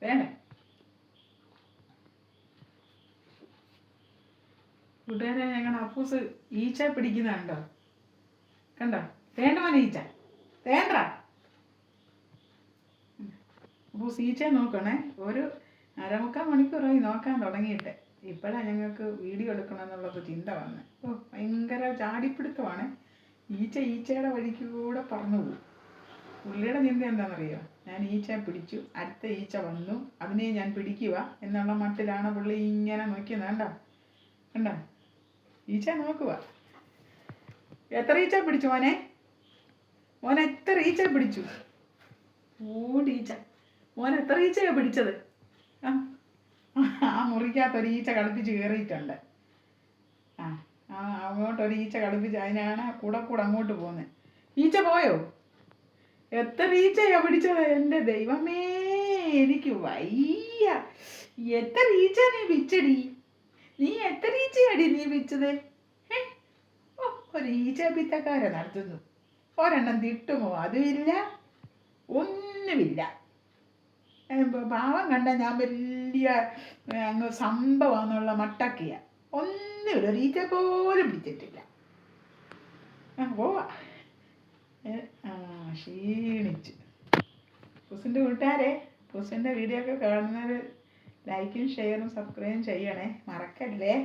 വേണ്ടേ? കൂട്ടുകാരെ, ഞങ്ങളുടെ അപ്പൂസ് ഈച്ച പിടിക്കുന്നുണ്ടോ? കണ്ടോ? വേണ്ട മോനെ ഈച്ച, വേണ്ട. അപ്പൂസ് ഈച്ച നോക്കണേ. ഒരു 1/4 മണിക്കൂറായി നോക്കാൻ തുടങ്ങിയിട്ട്. ഇപ്പോഴാണ് ഞങ്ങൾക്ക് വീഡിയോ എടുക്കണമെന്നുള്ളത് ചിന്ത വന്നത്. ഭയങ്കര ചാടിപ്പിടുത്തമാണ്. ഈച്ചയുടെ വഴിക്ക് കൂടെ പറന്നു പോകും. പുള്ളിയുടെ ചിന്ത എന്താണെന്നറിയോ? ഞാൻ ഈച്ച പിടിച്ചു, അടുത്ത ഈച്ച വന്നു, അതിനെ ഞാൻ പിടിക്കുക എന്നുള്ള മട്ടിലാണ് പുള്ളി ഇങ്ങനെ നോക്കിയത്. കണ്ടോ? ഈച്ച നോക്കുക. എത്ര ഈച്ച പിടിച്ചു മോനെ? മോനെ എത്ര ഈച്ച പിടിച്ചു? ഓടീച്ച. മോനെ എത്ര ഈച്ചയാണ് പിടിച്ചത്? ആ മുറിക്കകത്തൊരു ഈച്ച കളിപ്പിച്ച് കയറിയിട്ടുണ്ട്. അങ്ങോട്ടൊരു ഈച്ച കളിപ്പിച്ച് അതിനാണ് കൂടെ അങ്ങോട്ട് പോകുന്നത്. ഈച്ച പോയോ? എത്ര ഈച്ചയാ പിടിച്ചത്? എൻ്റെ ദൈവമേ, എനിക്ക് വയ്യ. എത്ര ഈച്ച നീ പിച്ചടി? നീ എത്ര ഈച്ചയാടി നീ പിച്ചത്? ഒരു ഈച്ച പിത്തക്കാരെ നടത്തുന്നു. ഒരെണ്ണം തിട്ടുമോ? അതുമില്ല, ഒന്നുമില്ല. പാവം കണ്ട ഞാൻ വലിയ അങ്ങ് സംഭവമെന്നുള്ള മട്ടക്കിയ. ഒന്നുമില്ല, ഒരു ഈച്ച പോലും പിടിച്ചിട്ടില്ല. പോവാ. ക്ഷീണിച്ചു. പുസിൻ്റെ കൂട്ടുകാരെ, പുസിൻ്റെ വീഡിയോ ഒക്കെ കാണുന്നവർ ലൈക്കും ഷെയറും സബ്സ്ക്രൈബും ചെയ്യണേ, മറക്കല്ലേ.